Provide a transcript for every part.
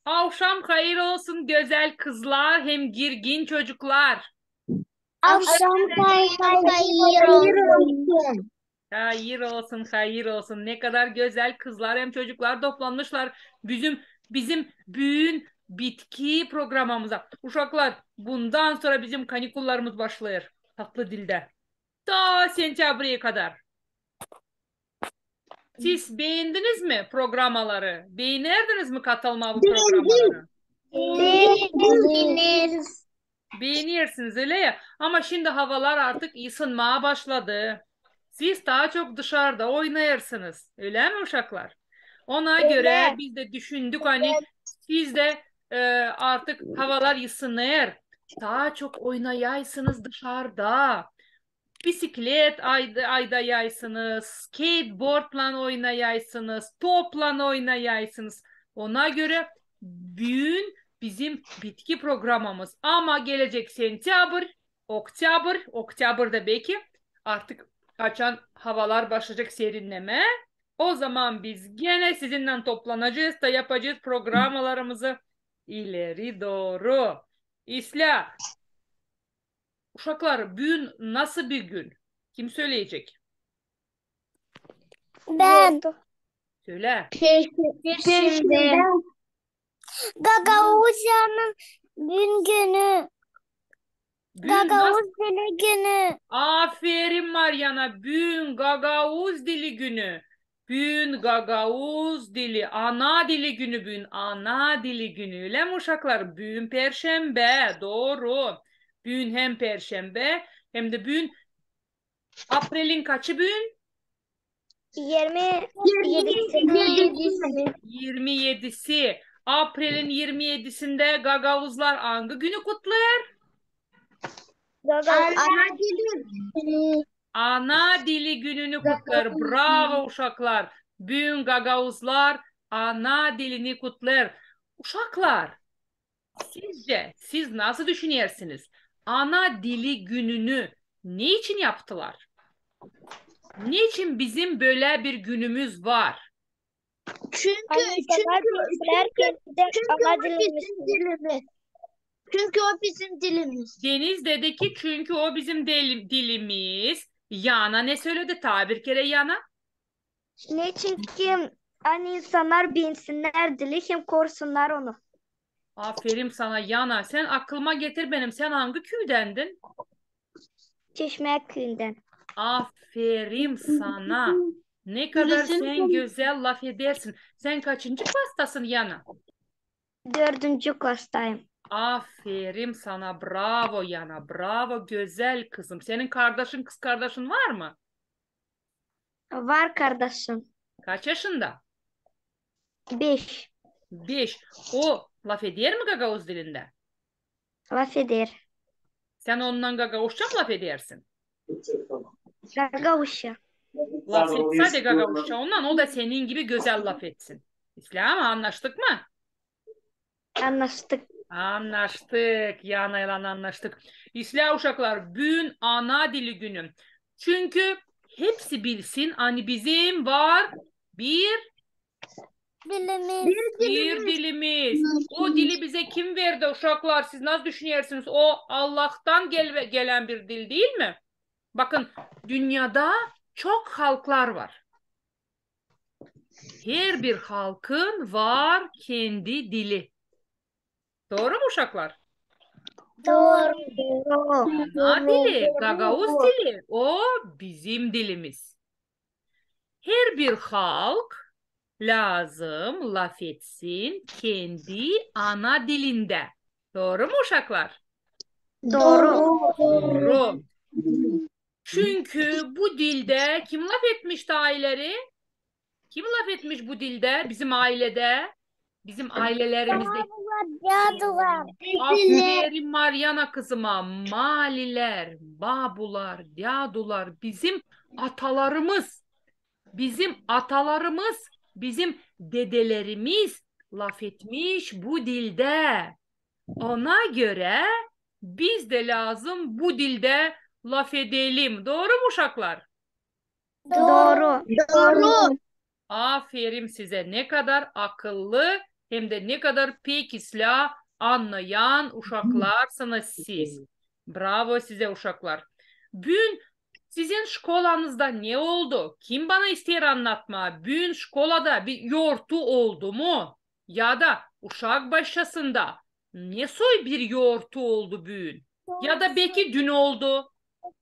Akşam hayır olsun güzel kızlar hem girgin çocuklar. Akşam hayır olsun. Hayır olsun, hayır olsun. Ne kadar güzel kızlar hem çocuklar toplanmışlar bizim büyün bitki programımıza. Uşaklar, bundan sonra bizim kanikullarımız başlıyor. Tatlı dilde. Ta sentyabreye kadar. Siz beğendiniz mi programaları? Beğenerdiniz mi katılma bu programaları? Beğeniriz. Beğenirsiniz öyle ya. Ama şimdi havalar artık ısınmaya başladı. Siz daha çok dışarıda oynayarsınız. Öyle mi uşaklar? Ona göre Öyle. biz de düşündük hani siz de artık havalar ısınır. Daha çok oynayaysınız dışarıda. Bisiklet ayda yaysınız. Skateboardla oynayaysınız. Topla oynayaysınız. Ona göre büyün bizim bitki programımız. Ama gelecek sentyabr, oktyabırda belki artık açan havalar başlayacak serinleme. O zaman biz gene sizinle toplanacağız da yapacağız programalarımızı ileri doğru. İsla, uşaklar, bugün nasıl bir gün? Kim söyleyecek? Ben. Söyle. Şimdi. Gagavuzyan'ın gün günü. Bugün nasıl? Gagavuz dili günü. Aferin Mariana. Bugün Gagavuz dili günü. Bugün Gagavuz dili. Ana dili günü bugün. Ana dili günü. Öyle mi uşaklar? Bugün Perşembe. Doğru. Bugün hem Perşembe hem de bugün April'in kaçı bugün? 27'si. 27'si. April'in 27'sinde Gagavuzlar hangi günü kutluyor? Ana dili. Ana dili gününü kutlar. Bravo uşaklar. Bugün Gagavuzlar ana dilini kutlar. Uşaklar, sizce siz nasıl düşünüyorsunuz? Ana dili gününü niçin yaptılar? Niçin bizim böyle bir günümüz var? Çünkü ana dilimiz. Çünkü o bizim dilimiz. Deniz dedi ki çünkü o bizim dilimiz. Yana ne söyledi? Ta bir kere Yana. Ne çünkü hani insanlar bilsinler dili hem korusunlar onu. Aferin sana Yana. Sen aklıma getir benim. Sen hangi köydendin? Çeşme köyünden. Aferin sana. Ne kadar sen güzel laf edersin. Sen kaçıncı klastasın Yana? 4. klastayım. Aferin sana. Bravo Yana. Bravo güzel kızım. Senin kardeşin, kız kardeşin var mı? Var kardeşim. Kaç yaşında? 5. 5. O laf eder mi Gagavuz dilinde? Laf eder. Sen ondan Gagavuzca mı laf edersin? Gagavuşa. Laf etse de Gagavuzca ondan o da senin gibi güzel laf etsin. İslam anlaştık mı? Anlaştık. Anlaştık. Yanayla anlaştık. İslam uşaklar bugün ana dili günü. Çünkü hepsi bilsin hani bizim var bir Dilimiz. bir dilimiz. O dili bize kim verdi uşaklar? Siz nasıl düşünüyorsunuz? O Allah'tan gelen bir dil değil mi? Bakın dünyada çok halklar var. Her bir halkın var kendi dili. Doğru mu uşaklar? Doğru. Ana dili, Gagavuz dili. O bizim dilimiz. Her bir halk lazım laf etsin kendi ana dilinde. Doğru mu uşaklar? Doğru. Doğru. Çünkü bu dilde kim laf etmiş aileleri? Kim laf etmiş bu dilde? Bizim ailede, bizim ailelerimizde. Cadılar. Aferin Mariana kızıma. Maliler, babular, yadular bizim atalarımız. Bizim atalarımız, bizim dedelerimiz laf etmiş bu dilde. Ona göre biz de lazım bu dilde laf edelim. Doğru mu uşaklar? Doğru. Doğru. Aferin size. Ne kadar akıllı hem de ne kadar pekisla anlayan uşaklarsınız siz. Bravo size uşaklar. Bugün sizin şkolanızda ne oldu? Kim bana ister anlatma? Bugün şkolada bir yoğurtu oldu mu? Ya da uşak başlasında ne soy bir yoğurtu oldu bugün? Ya da belki dün oldu.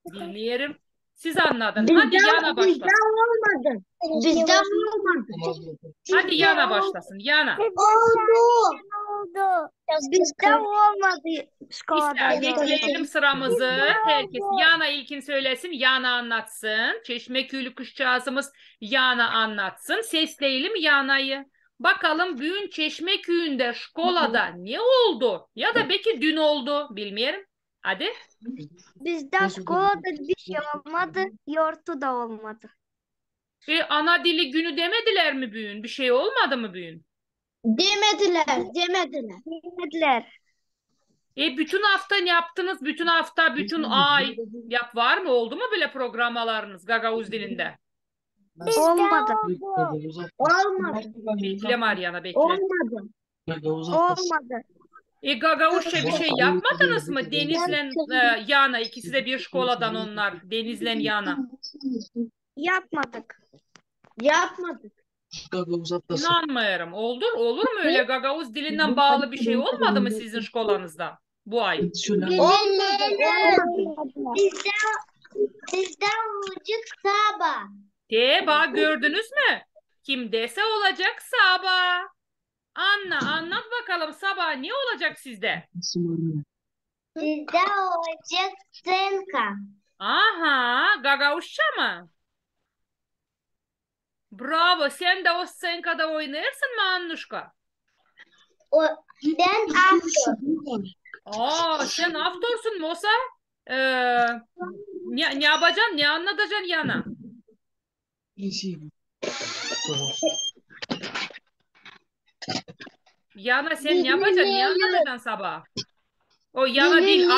Bilmiyorum. Siz anladın. Hadi yana Bizde başlasın. olmadı. Bizde olmadı. Hadi yana başlasın. Yana. Oldu. Bizde olmadı şkolada İster bekleyelim yoğurt. sıramızı. Herkes Yana ilkin söylesin. Yana anlatsın. Çeşmeküylü kuşçağızımız Yana anlatsın. Sesleyelim Yana'yı. Bakalım bugün Çeşmeköy'ünde şkolada ne oldu? Ya da belki dün oldu. Bilmiyorum. Hadi. Bizde şkolada bir şey olmadı. Yoğurtu da olmadı. Ana dili günü demediler mi bugün? Bir şey olmadı mı bugün? Yemediler. Bütün hafta ne yaptınız? Bütün hafta, bütün ay var mı? Oldu mu böyle programalarınız Gagavuz dilinde? Olmadı. Olmadı. Bekle Mariana bekle. Olmadı. Olmadı. Gagavuzca bir şey yapmadınız mı? Denizle Yana ikisi de bir şkoladan onlar. Denizle Yana. Yapmadık. Yapmadık. İnanmıyorum. Olur mu öyle Gagavuz dilinden bağlı bir şey olmadı mı sizin şkolanızda bu ay? Olmadı. Bizde olacak sabah. Bak gördünüz mü? Kim dese olacak sabah. Anlat bakalım sabah ne olacak sizde? Bizde olacak senka. Aha, Gagavuzca mı? Bravo, sen de o senkada oynarsın mı Annuşka? Ben aktor. Sen aktorsun mu olsa? Ee, ne yapacaksın, ne anlatacaksın Yana? Yana sen ne yapacaksın, ne anlatacaksın sabah? O Yana değil,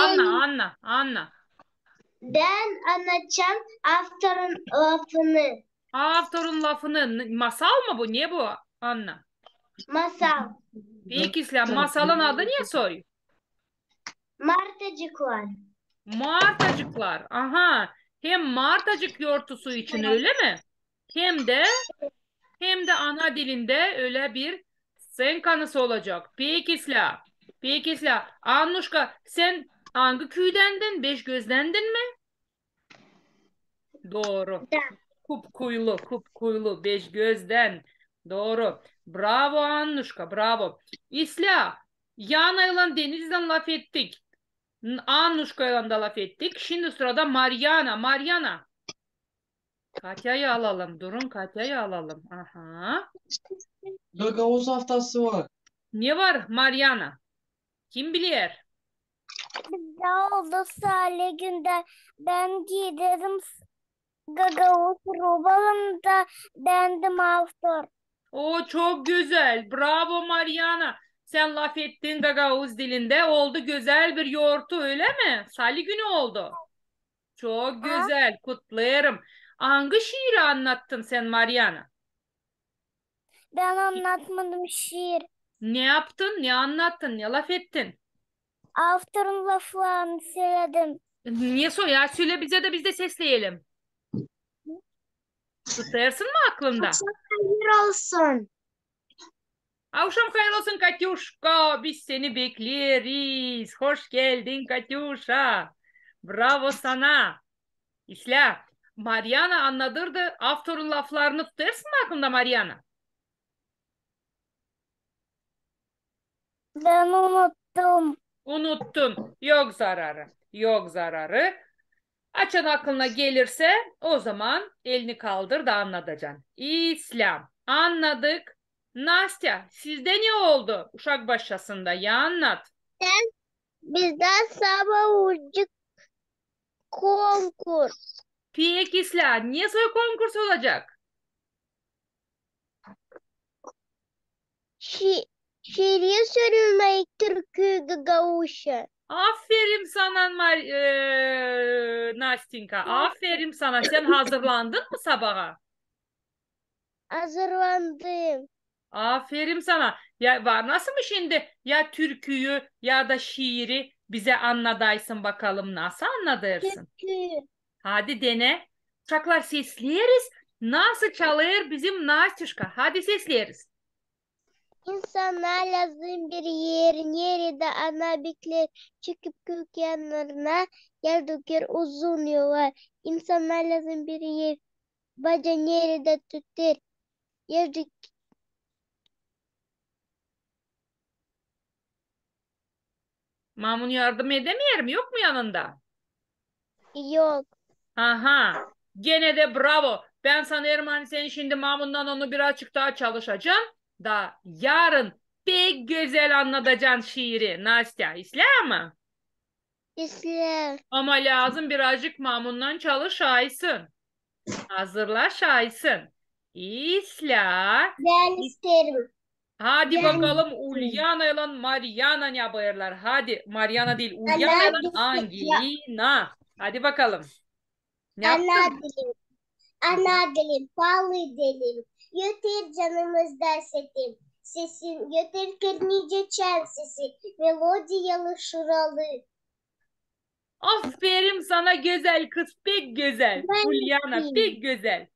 Anna. Ben anlatacağım aktorun lafını. Aktorun lafını, masal mı bu, ne bu Anna? Masal. Peki İslam, masalın adı ne soy? Martacıklar. Martacıklar. Aha. Hem martacık yoğurtusu için öyle mi? Hem de ana dilinde öyle bir sen kanısı olacak. Peki İsla. Annuşka sen hangi küydendin? Beş gözlendin mi? Doğru. Kupkuyulu beş gözden. Doğru. Bravo Annuşka, bravo. İsla, Yana'yla Deniz'den laf ettik. Annuşka'yla da laf ettik. Şimdi sırada Mariana. Katya'yı alalım. Durun Katya'yı alalım. Aha. Gagavuz haftası var. Ne var Mariana? Kim biliyor? Bizde oldu Salih günde ben giydirdim Gagavuz robalımda bendim aktor. O çok güzel. Bravo Mariana. Sen laf ettin Gagavuz dilinde. Oldu güzel bir yoğurtu öyle mi? Salı günü oldu. Çok güzel. Kutlarım. Hangi şiiri anlattın sen Mariana? Ben anlatmadım şiir. Ne yaptın? Ne anlattın? Ne laf ettin? Aktorun laflarını söyledim. Niye ya? Söyle bize de biz de sesleyelim. Tutarsın mı aklında? Hayır olsun. Akşam hayır olsun Katyuşka. Biz seni bekleriz. Hoş geldin Katyuşa. Bravo sana. İsla. Mariana anladırdı. Aftor'un laflarını tutarsın mı aklında Mariana? Ben unuttum. Unuttun. Yok zararı. Yok zararı. Açan aklına gelirse o zaman elini kaldır da anlatacaksın. İslam. Anladık. Nastya sizde ne oldu? Uşak başlasında ya anlat. Bizden sabah ucuk konkur. Peki İslam. Niye soy konkurs olacak? Şiiriye sürülmek türkü gavuşu. Aferin sana Nastinka. Aferin sana. Sen hazırlandın mı sabaha? Hazırlandım. Aferin sana. Ya var nasıl mı şimdi ya türküyü ya da şiiri bize anladaysın bakalım nasıl anladırsın? Çünkü Hadi dene. Uşaklar sesleyeriz. Nasıl çalır bizim Nastuşka? Hadi sesleyeriz. insanlar lazım bir yerin yeri de anabikler çıkıp kök yanlarına yer döker uzun yollar. İnsanlar lazım bir yer bacan yeri de tüter yer Mamun yardım edemeyer mi? Yok mu yanında? yok. Aha. Gene de bravo. Ben sanıyorum hani sen şimdi Mamun'dan onu birazcık daha çalışacaksın. Da yarın pek güzel anlatacaksın şiiri Nastya. İslam mı? İslam. Ama lazım birazcık Mamun'dan çalışaysın. Hazırlaşaysın. İsla. Ben isterim. Hadi Ben bakalım isterim. Ulyana ile Mariana ne yapıyorlar? Hadi Mariana değil Ulyana Ana ile dilim. Angelina. Hadi bakalım. Ne Ana yaptın? dilim. Aha. Ana dilim. Pahalı dilim. Yeter canımızda sesim. Sesin yeter kırmızı çel sesi. Melodiyalı şuralı. Aferin sana güzel kız pek güzel. Ben Ulyana isteyeyim. pek güzel.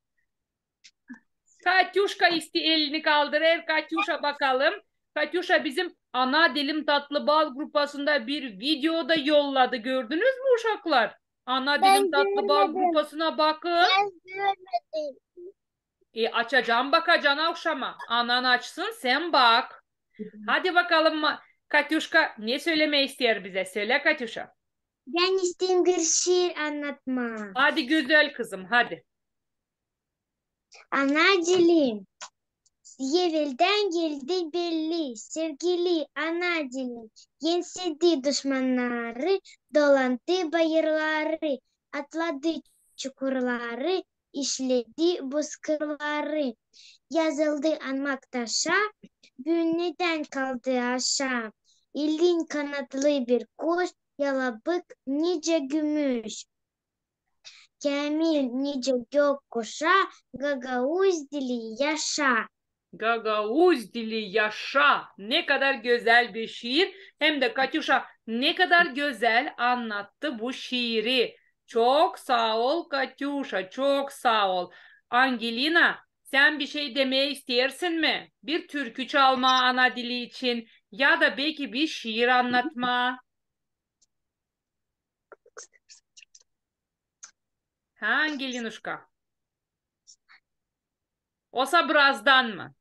Katyuşka isti elini kaldırır. Katyuşa bakalım. Katyuşa bizim ana dilim tatlı bal grupasında bir videoda yolladı. Gördünüz mü uşaklar? Ana dilim Ben tatlı bal görmedim. grupasına bakın. Ben görmedim. Açacağım bakacaksın akşama. Anan açsın sen bak. Hadi bakalım Katyuşka ne söylemeyi ister bize? Söyle Katyuşa. Ben isteyeyim bir şiir anlatma. Hadi güzel kızım hadi. Anacığım, Yevil'den geldi belli, sevgili anacığım. Yensildi düşmanları, dolandı bayırları, atladı çukurları, işledi bozkırları. Yazıldı anmak taşa, bünyeden kaldı aşağı. İlin kanatlı bir kuş, yalabık nice gümüş. Kamil nice gökkuşa, gagavuz dili yaşa. Gagavuz dili yaşa. Ne kadar güzel bir şiir. Hem de Katyuşa ne kadar güzel anlattı bu şiiri. Çok sağ ol Katyuşa, çok sağ ol. Angelina, sen bir şey demeye istersin mi? Bir türkü çalma ana dili için ya da belki bir şiir anlatma. Ha Angelinuşka? Osa birazdan mı?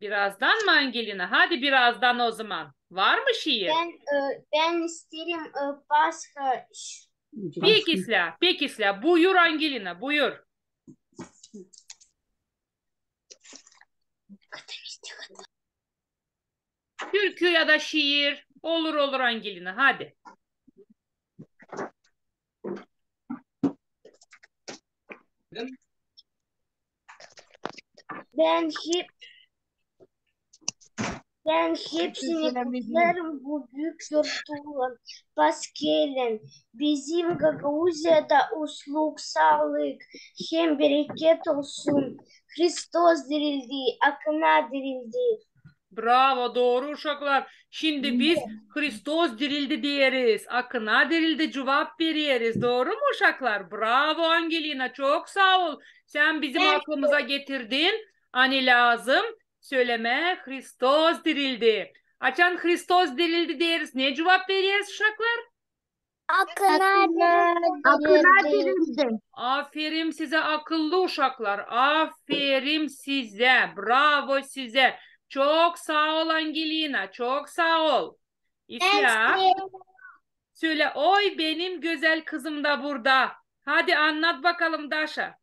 Birazdan mı Angelina? Hadi birazdan o zaman. Var mı şiir? Ben isterim Pasха. Pekisla, pekisla. Buyur Angelina, buyur. Türkü ya da şiir. Olur olur Angelina, hadi. Ben hep ben hepsini kutlarım bu büyük yurttuğun Paskelen. Bizim Gagauziya'da usluk, sağlık, hem bereket olsun. Hristos dirildi, akına dirildi. Bravo, doğru uşaklar. Şimdi biz Hristos dirildi diyeriz. Akına dirildi cevap veririz. Doğru mu uşaklar? Bravo Angelina, çok sağ ol. Sen bizim Ben aklımıza getirdin. Hani lazım söyleme Hristos dirildi. Açan Hristos dirildi deriz. Ne cevap veririz uşaklar? akına dirildi. Aferin size akıllı uşaklar. Aferin size. Bravo size. Çok sağ ol Angelina. Çok sağ ol. Ben İsla. Söyle oy benim güzel kızım da burada. Hadi anlat bakalım Daşa.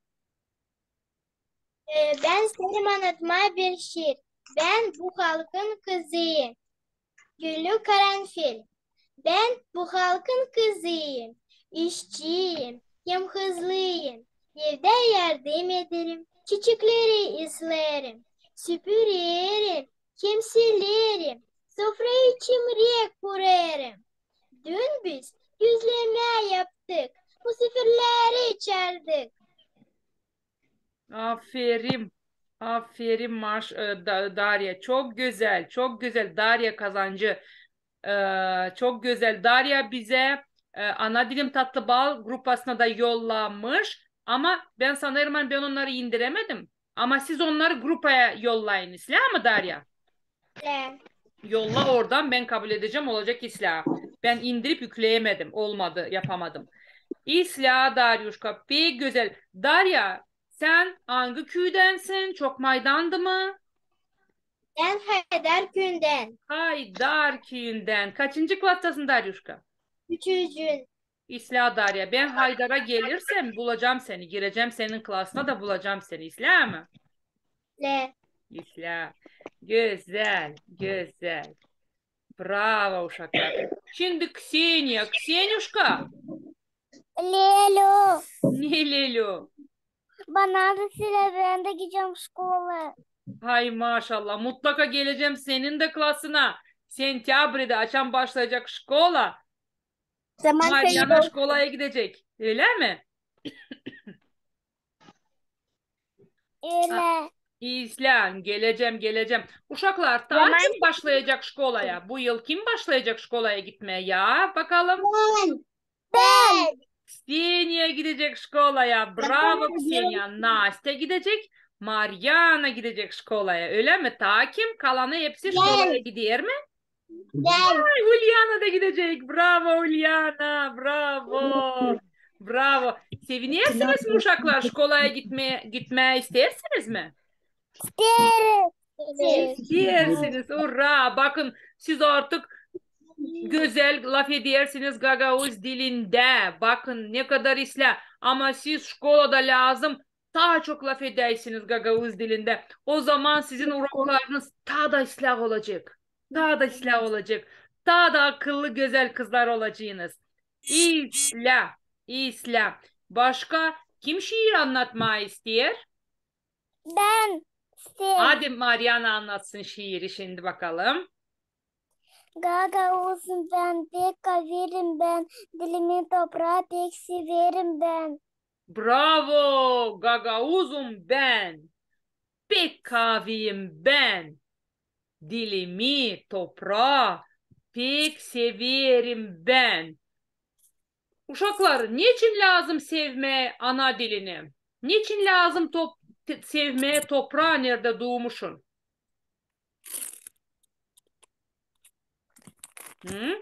Ben isterim anlatmaya bir şiir. Ben bu halkın kızıyım. Güllü karanfil. Ben bu halkın kızıyım. İşçiyim. Hem hızlıyım. Evde yardım ederim. Çiçekleri izlerim. Süpürerim. Hem silerim. Sofrayı çimreye kurarım. Dün biz Yüzlerine yaptık. Bu sifirleri içerdik. Aferin. Aferin Darya. Çok güzel. Çok güzel. Darya Kazancı. Çok güzel. Darya bize ana dilim tatlı bal grupasına da yollamış. Ama ben sanırım ben onları indiremedim. Ama siz onları grupaya yollayın. İslah mı Darya? Le. Yolla oradan ben kabul edeceğim olacak İslah. Ben indirip yükleyemedim. Olmadı. Yapamadım. İsla Daryuşka. Pek güzel. Darya sen hangi köydensin? Çok maydandı mı? Ben Haydarköy'den. Haydar köyünden. Kaçıncı klastasın Daryuşka? Üçüncü. İsla Darya. Ben Haydar'a gelirsem bulacağım seni. Gireceğim senin klasına da bulacağım seni. İsla mı? Le. İsla. Güzel. Güzel. Bravo uşaklar. Şimdi Ksenia. Ksenyuşka. Lelo. Ne Lelo? Bana da sıra ben de gideceğim skola. Hay maşallah. Mutlaka geleceğim senin de klasına. Sentyabr'da açan başlayacak şkola. Zaman Mariana kayıyor. şkolaya gidecek. Öyle mi? Ha, Öyle. İslam. Geleceğim. Uşaklar Zaman kim başlayacak şkolaya? Bu yıl kim başlayacak şkolaya gitmeye ya? Bakalım. ben. Ksenia gidecek şkolaya. Bravo Ksenia. Nastya gidecek. Mariana gidecek şkolaya. Öyle mi? Ta kim? Kalanı hepsi şkolaya gidiyor mi? Ben. Ay, Ulyana da gidecek. Bravo Ulyana. Bravo. Bravo. Sevinirsiniz mi uşaklar? Şkolaya gitmeye istersiniz mi? İsteriz. İstersiniz. Ura. Bakın siz artık güzel laf edersiniz Gagavuz dilinde. Bakın ne kadar isla. Ama siz şkolada lazım daha çok laf edersiniz Gagavuz dilinde. O zaman sizin uroklarınız daha da ıslah olacak. Daha da ıslah olacak. Daha da akıllı güzel kızlar olacaksınız. İslah. İslah. Başka kim şiir anlatmayı ister? Ben. Sen. Hadi Mariana anlatsın şiiri şimdi bakalım. Gaga olsun ben. Pek kaverim ben. Dilimin toprağı pek severim ben. Bravo, Gagavuzum ben. Pek kaviyim ben. Dilimi, toprağı pek severim ben. Uşaklar, niçin lazım sevmeye ana dilini? Niçin lazım sevmeye toprağı nerede doğmuşsun? Hı?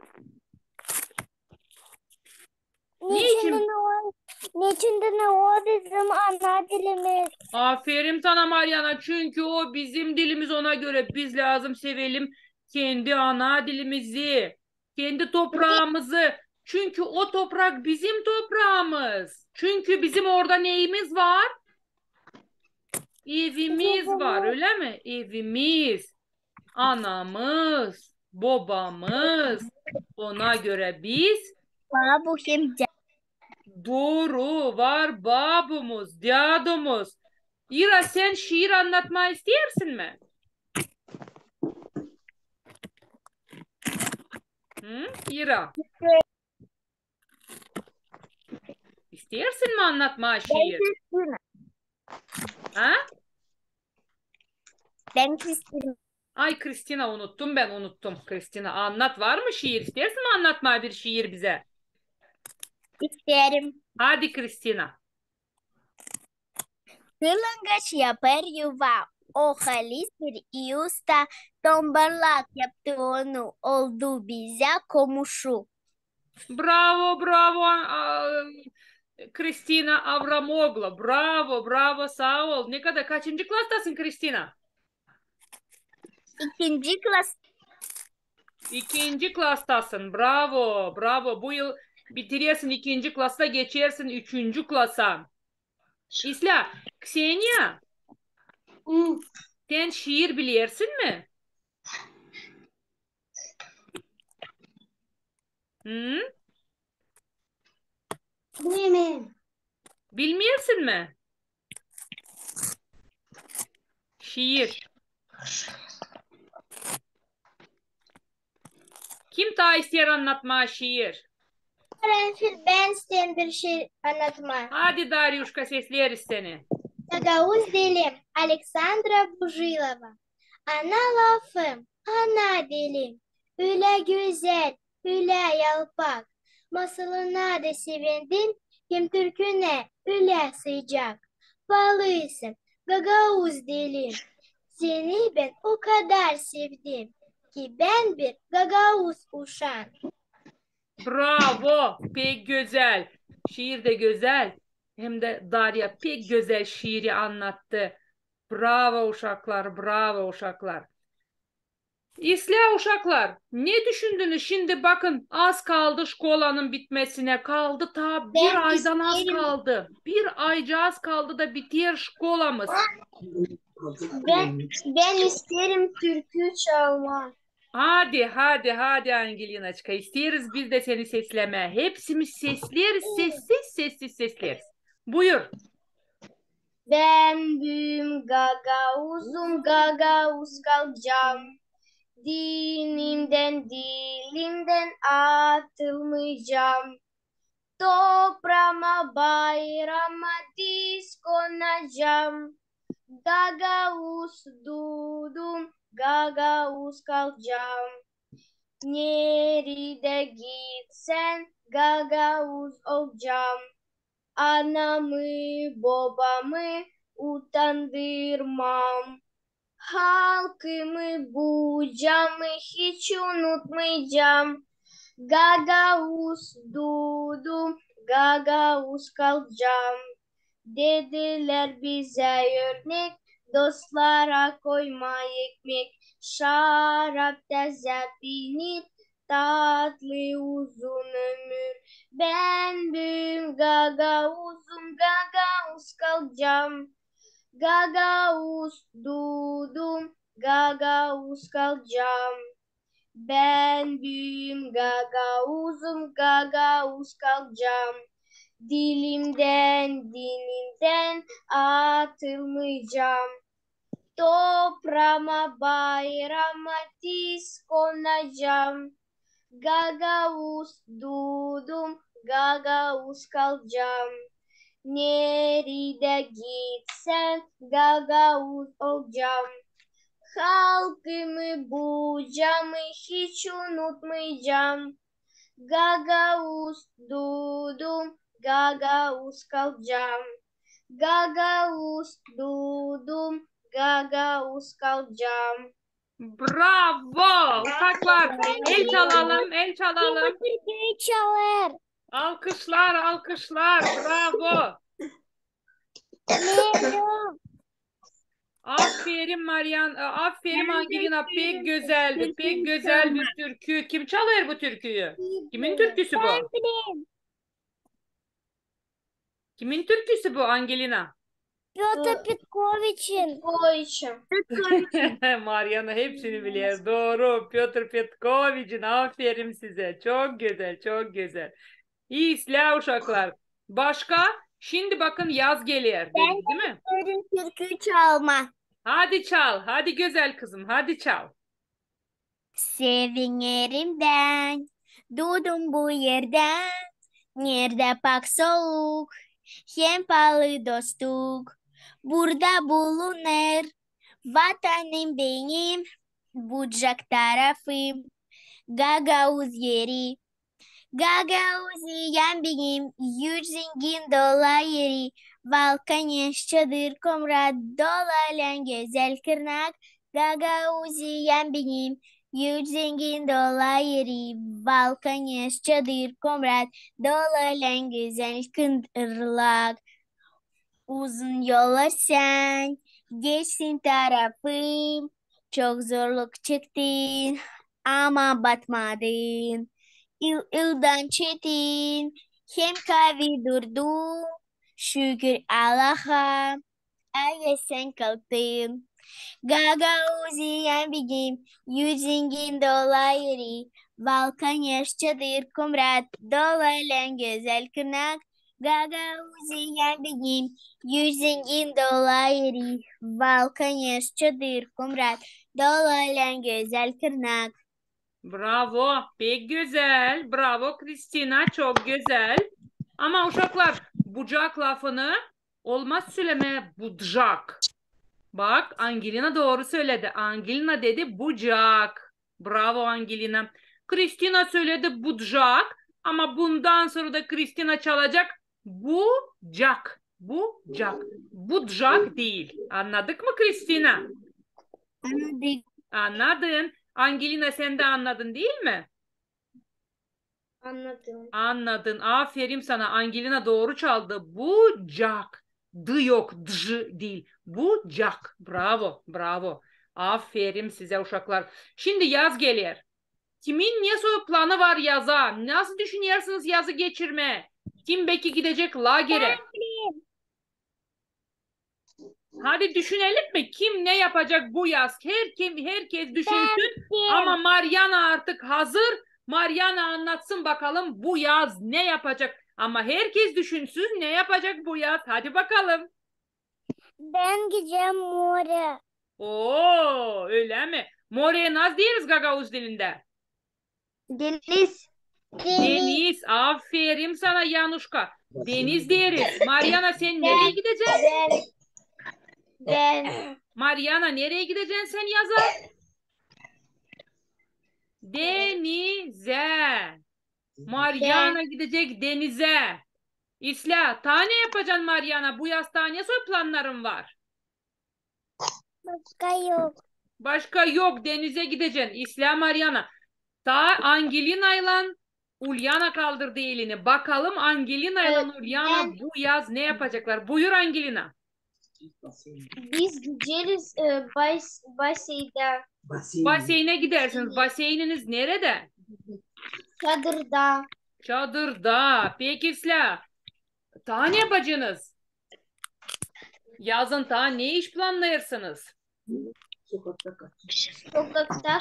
Niçin de Niçin? ne o? Niçin de ne o bizim ana dilimiz? Aferin sana Mariana. Çünkü o bizim dilimiz ona göre. Biz lazım sevelim kendi ana dilimizi, kendi toprağımızı. Çünkü o toprak bizim toprağımız. Çünkü bizim orada neyimiz var? Evimiz var, öyle mi? Evimiz, anamız, babamız. Ona göre biz Bana bu şimdi. doğru var babamız, dadımız. İra sen şiir anlatmayı istersin mi? Hı? İra. İstersin mi anlatma şiir? Ha? Ben Kristina. Ay Kristina unuttum ben unuttum. Kristina anlat var mı şiir? İstersin mi anlatma bir şiir bize? İsterim. Hadi Kristina. Kırlangıç yapar yuva. O halis bir usta. Tombalak yaptı onu. Oldu bize komşu. Bravo Kristina Avramoglu. Bravo sağ ol. Ne kadar kaçıncı klastasın Kristina? İkinci klas. İkinci klastasın. Bravo. Bu yıl bitirirsin ikinci klasta geçersin üçüncü klasa. İsla, Ksenia, sen şiir bilirsin mi? Hı? Bilmem. Bilmiyorsun mi? Şiir. Kim daha ister anlatma şiir? Karanfil, ben isteyen bir şey anlatma. Hadi Daryuşka sesleriz seni. Gagavuz dilim Aleksandra Buжилова. Ana lafım, ana dilim. Öyle güzel, öyle yalpak. Masalına da sevindim, hem türküne öyle sıcak. Bağlısın, Gagavuz dilim. Seni ben o kadar sevdim ki ben bir Gagavuz uşağım. Bravo. Pek güzel. Şiir de güzel. Hem de Darya pek güzel şiiri anlattı. Bravo uşaklar, bravo uşaklar. İsla uşaklar, ne düşündünüz? Şimdi bakın az kaldı şkolanın bitmesine. Kaldı ta Ben bir aydan az isterim, kaldı. Bir ayca az kaldı da bitiyor şkolamız. ben isterim türkü çalmak. Hadi hadi hadi Angelinaçka. İsteriz biz de seni sesleme. Hepsimiz sesleriz. Sessiz sessiz sesleriz. Buyur. Ben büyüm gagavuzum, gagavuz kalacağım. Dinimden dilimden atılmayacağım. Toprağıma bayrama diz konacağım. Gagavuz dudum, gagavuz kalacağım. Nerede gitsen gagavuz olacağım. Anamı, babamı utandırmam. Halkımı, bucamı hiç unutmayacağım. Gagavuz dudum, gagavuz kalacağım. Dediler bize örnek, dostlara koyma ekmek. Şarapta zeytinli, tatlı uzun ömür. Ben büyüm gagavuzum, gagavuz kalacağım. Gagavuz dudum, gagavuz kalacağım. Ben büyüm gagavuzum, gagavuz kalacağım. Dilimden, dinimden atılmayacağım. Toprağıma, bayrama diz konacağım. Gagavuz dudum, gagavuz kalacağım. Nerede gitsen gagavuz olacağım. Halkımı, bucamı hiç unutmayacağım. Gagavuz dudum, gagavuz kalacağım. Gagavuz dudum, gagavuz kalacağım. Bravo uşaklar. El çalalım, el çalalım. Türküyü çalar. Alkışlar, alkışlar. Bravo. Aferin Marian, aferin Angelina. Pek güzeldi, pek güzel bir türkü. Kim çalıyor bu türküyü? Kimin türküsü bu? Kimin türküsü bu Angelina? Piotr Petkovich'in. Mariana hepsini biliyor. Doğru. Piotr Petkovich'in. Aferin size. Çok güzel, çok güzel. İyi silah uşaklar. Başka? Şimdi bakın yaz geliyor dedik, değil mi? Benim türkü çalma. Hadi çal. Hadi güzel kızım. Hadi çal. Sevinirim ben, dudum bu yerden, nerede pak soğuk, hem pahalı dostluk, burada bulunur, vatanım benim, bucak tarafım, Gagavuz yeri, Gagavuz yiyen benim, 100 dolar yeri, Balkanyas çadır komrad, dolaylan güzel kırnak, Gagavuz yiyen benim, 100 dolar yeri, Balkanyas çadır komrad, dolaylan güzel kırlak. Uzun yollar sen, geçsin tarafım, çok zorluk çektin, ama batmadın. Ildan çetin, hem kavi durdu, şükür Allah'a, ay sen kalktın. Gagauziyen bigim, 100 dolar yeri, Balkan yaş çadır kumrat, dolaylan güzel kırnak. Gagauziyen bigim, 100 dolar yeri, Balkan yaş çadır kumrat, dolaylan güzel kırnak. Bravo. Pek güzel. Bravo Kristina. Çok güzel. Ama uşaklar bucak lafını olmaz söyleme bucak. Bak Angelina doğru söyledi. Angelina dedi bucak. Bravo Angelina. Kristina söyledi bucak. Ama bundan sonra da Kristina çalacak bucak. Bucak. Bucak değil. Anladık mı Kristina? Anladık. Anladın. Angelina sen de anladın değil mi? Anladım. Anladın. Aferin sana. Angelina doğru çaldı. Bucak. D yok. D değil. Bucak. Bravo. Bravo. Aferin size uşaklar. Şimdi yaz geliyor. Kimin ne soy planı var yaza? Nasıl düşünüyorsunuz yazı geçirme? Kim belki gidecek lagere? Hadi düşünelim mi? Kim ne yapacak bu yaz? Herkes düşünsün. Ama Mariana artık hazır. Mariana anlatsın bakalım bu yaz ne yapacak? Ama herkes düşünsün ne yapacak bu yaz? Hadi bakalım. Ben gideceğim More. Oo, öyle mi? More'ye naz deriz Gagavuz dilinde. Deniz. Deniz. Aferin sana Yanuşka. Deniz deriz. Mariana sen nereye gideceksin? Ben. Mariana nereye gideceksin sen yaza? Denize. Mariana gidecek denize. İsla, tane yapacaksın Mariana. Bu yaz tane soy planlarım var. Başka yok. Başka yok. Denize gideceksin. İsla Mariana. Ta Angelina ile Ulyana kaldırdı elini. Bakalım Angelina ile Ulyana bu yaz ne yapacaklar? Buyur Angelina. Biz gideriz baseyde. Baseyne gidersiniz. Baseyniniz nerede? Çadırda. Çadırda. Peki İsla. Ta ne yapacaksınız? Yazın ta ne iş planlayırsınız? Sokakta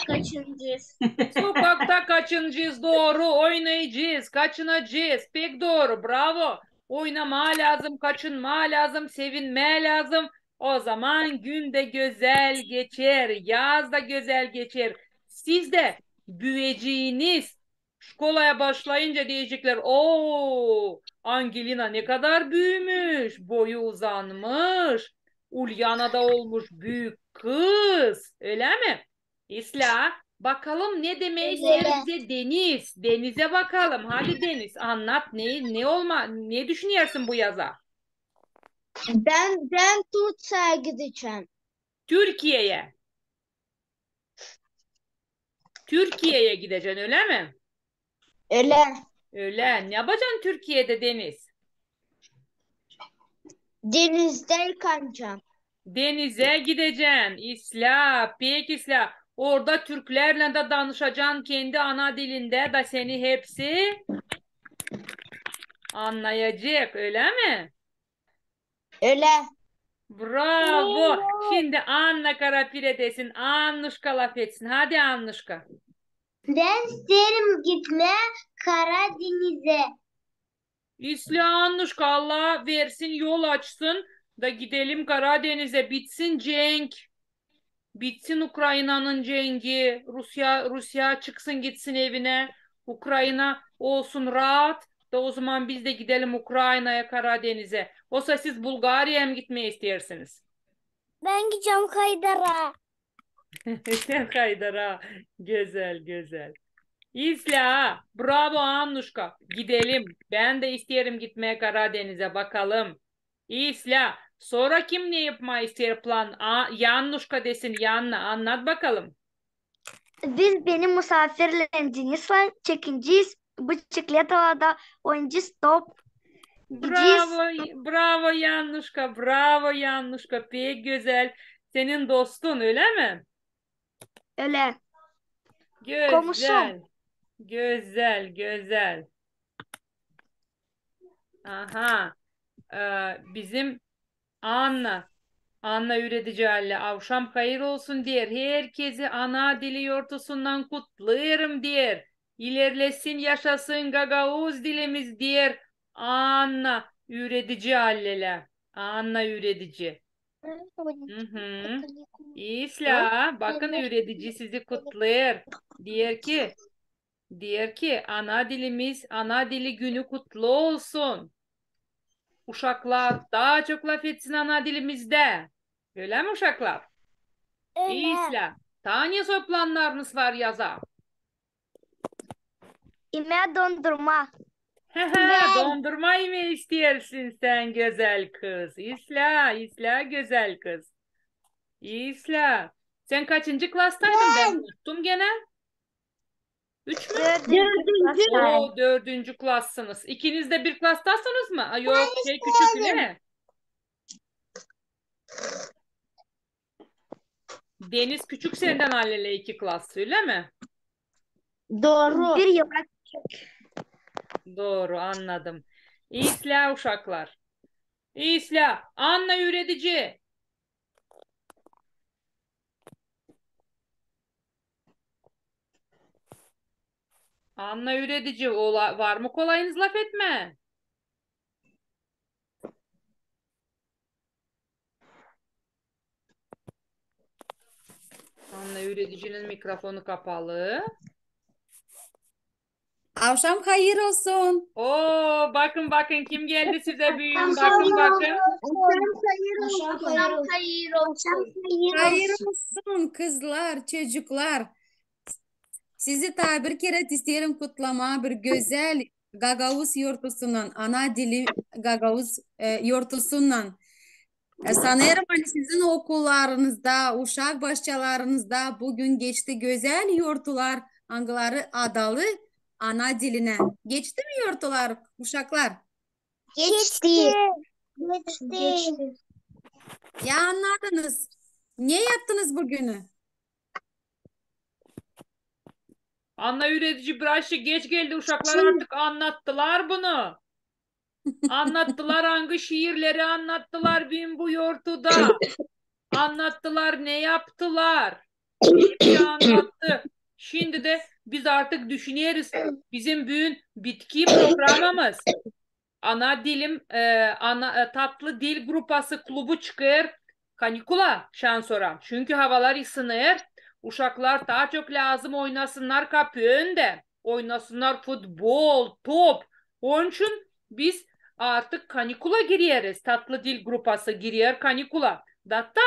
kaçıracağız. Sokakta kaçınacağız doğru. Oynayacağız. Kaçınacağız. Pek doğru. Bravo. Oynama lazım. Kaçınma lazım. Sevinme lazım. O zaman gün de güzel geçer. Yaz da güzel geçer. Siz de büyüyeceğiniz şkolaya başlayınca diyecekler. Oo, Angelina ne kadar büyümüş. Boyu uzanmış. Ulyana da olmuş büyük kız. Öyle mi? İsla. Bakalım ne demeyi ister bize Deniz. Deniz'e bakalım. Hadi Deniz anlat ne düşünüyorsun bu yaza? Ben Turça'ya gideceğim. Türkiye'ye. Türkiye'ye gideceksin öyle mi? Öyle. Öyle. Ne yapacaksın Türkiye'de Deniz? Denizde yıkanacağım. Denize gideceksin. İsla. Peki İsla. Orada Türklerle de danışacaksın kendi ana dilinde da seni hepsi anlayacak öyle mi? Öyle. Bravo. Şimdi Anna Karapire desin. Annuşka laf etsin. Hadi Annuşka. Ben isterim gitme Karadeniz'e. İsla Annuşka Allah versin yol açsın da gidelim Karadeniz'e bitsin cenk. Bitsin Ukrayna'nın cengi. Rusya çıksın gitsin evine. Ukrayna olsun rahat da o zaman biz de gidelim Ukrayna'ya Karadeniz'e. Oysa siz Bulgarya'ya mı gitmeyi istersiniz? Ben gideceğim Kaydar'a. Sen Haydar'a. Güzel güzel. İsla. Bravo Annuşka. Gidelim. Ben de isterim gitmeye Karadeniz'e bakalım. İsla. Sonra kim ne yapmayı ister plan? Yannuşka desin. Yanna. Anlat bakalım. Biz benim misafirle Deniz var. Çekeceğiz. Bisikletle oynayacağız. Top gideceğiz. Bravo. Bravo Yannuşka. Bravo Yannuşka. Pek güzel. Senin dostun öyle mi? Öyle. Komşum. Güzel. Güzel. Güzel. Aha. Bizim Anna üretici halle avşam hayır olsun diyer. Herkesi ana dili yortusundan kutlarım diyer. İlerlesin yaşasın Gagavuz dilimiz diyer. Anna üretici hallele. Anna üretici. Hı hı. İsla, bakın öğretici sizi kutluyor. Diyor ki ana dili günü kutlu olsun. Uşaklar daha çok laf etsin ana dilimizde. Öyle mi uşaklar? İsla, tane soplanlarınız var yaza. İme dondurma. Hehe, dondurma mı istersin sen güzel kız? İsla güzel kız. İsla, sen kaçıncı klastaydın? Ben unuttum gene. 3 mü? Dördüncü. O dördüncü klassınız. İkiniz de bir klastasınız mı? Yok, şey küçük ne? Deniz küçük senden Halil'e 2 klas öyle mi? Doğru. Bir yıl. Doğru, anladım. İsla uşaklar. İsla, Anna üretici. Anna üretici. Var mı kolayınız laf etme. Anna üreticinin mikrofonu kapalı. Akşam hayır olsun. Oo, bakın kim geldi size büyüğüm. Bakın. Hayır olsun. Hayır olsun kızlar, çocuklar. Sizi bir kere isterim kutlama bir güzel Gagavuz yurtusundan, ana dili Gagavuz yurtusundan. Sanırım hani sizin okullarınızda, uşak bahçelerinizde bugün geçti güzel yurtlar, hangileri adalı ana diline. Geçti mi yurtlar, uşaklar? Geçti. Ya anladınız. Ne yaptınız bugünü? Anna üretici biraz geç geldi uşaklar artık anlattılar bunu. Anlattılar hangi şiirleri anlattılar bin bu yortuda. Anlattılar ne yaptılar. Hepsi anlattı. Şimdi de biz artık düşünüyoruz. Bizim büyün bitki programımız. Ana dilim tatlı dil grupası klubu çıkıyor. Kanikula şansora. Çünkü havalar ısınır. Uşaklar daha çok lazım oynasınlar kapı önde. Oynasınlar futbol, top. Onun için biz artık kanikula giriyoruz. Tatlı dil grupası giriyor kanikula. Hatta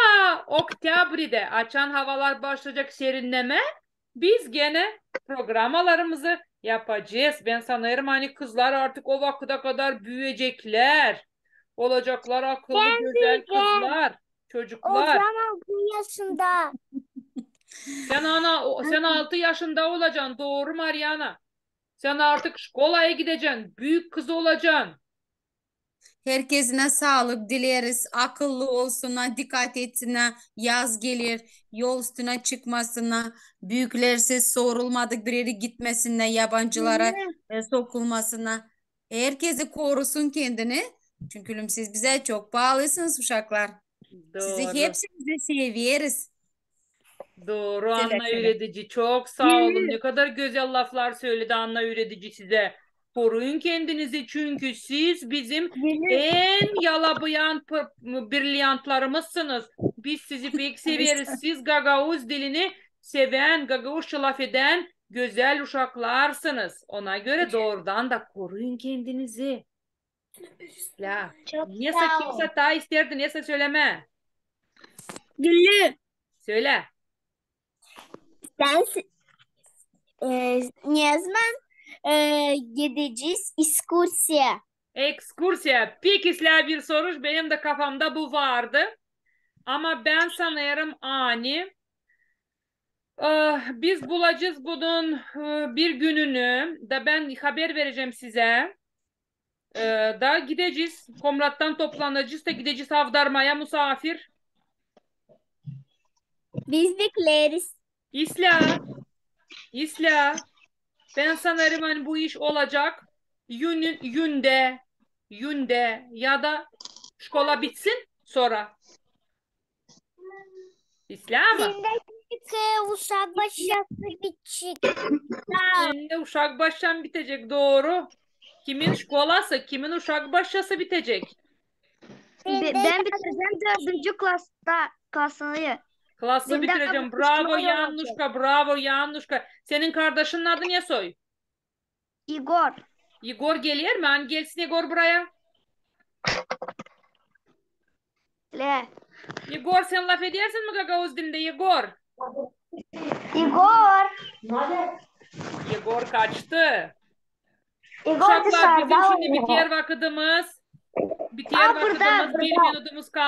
Oktyabre'de açan havalar başlayacak serinleme. Biz gene programalarımızı yapacağız. Ben sanırım hani kızlar artık o vakıda kadar büyüyecekler. Olacaklar akıllı güzel kızlar, çocuklar. 6 yaşında. Sen 6 yaşında olacaksın. Doğru Mariana. Sen artık şkolaya gideceksin. Büyük kız olacaksın. Herkesine sağlık dileriz. Akıllı olsunlar, dikkat etsinler. Yaz gelir, yol üstüne çıkmasına, büyüklersiz sorulmadık bir yere gitmesinler, yabancılara sokulmasına. Herkesi korusun kendini. Çünkü siz bize çok bağlısınız uşaklar. Sizi Doğru. hepsinizi seviyoruz. Doğru Söyle Anna söyle. Üretici. Çok sağ olun. Ne kadar güzel laflar söyledi Anna Üretici size. Koruyun kendinizi çünkü siz bizim en yalabayan brilyantlarımızsınız. Biz sizi pek severiz. Siz Gagavuz dilini seven, Gagavuzca laf eden güzel uşaklarsınız. Ona göre doğrudan da koruyun kendinizi. Ya, Çok neyse sağ ol. kimse daha isterdi, neyse söyleme. Güllü. Söyle. Sen ne zaman gideceğiz? İskursiya. Ekskursiya. Pekisler bir soruş. Benim de kafamda bu vardı. Ama ben sanıyorum ani. Biz bulacağız bunun bir gününü. Da ben haber vereceğim size. Da gideceğiz. Komrattan toplanacağız da gideceğiz Avdarma'ya misafir. Biz bekleriz. İsla. İsla. Ben sanırım hani bu iş olacak. Yünde ya da şkola bitsin sonra. İsla mı? Şimdi uşak başlatı bitecek. Şimdi uşak baştan bitecek doğru. Kimin şkolası, kimin uşak başlası bitecek. Ben bitireceğim 4. klasını. Klası Benden bitireceğim. kapatmıştım, Bravo öyle Yanuşka, bravo Yanuşka. Senin kardeşinin adı ne soy? Igor. Igor geliyor mu? Hani gelsin Igor buraya. Le. Igor sen laf edersin mi Gagavuz dilinde Igor? Igor. Igor kaçtı. Igor Uşaklar bizim dışarıda şimdi oynuyor. biter vakitimiz. Biter Aa, burada, vakitimiz. Bir burada. minutumuz kaldı.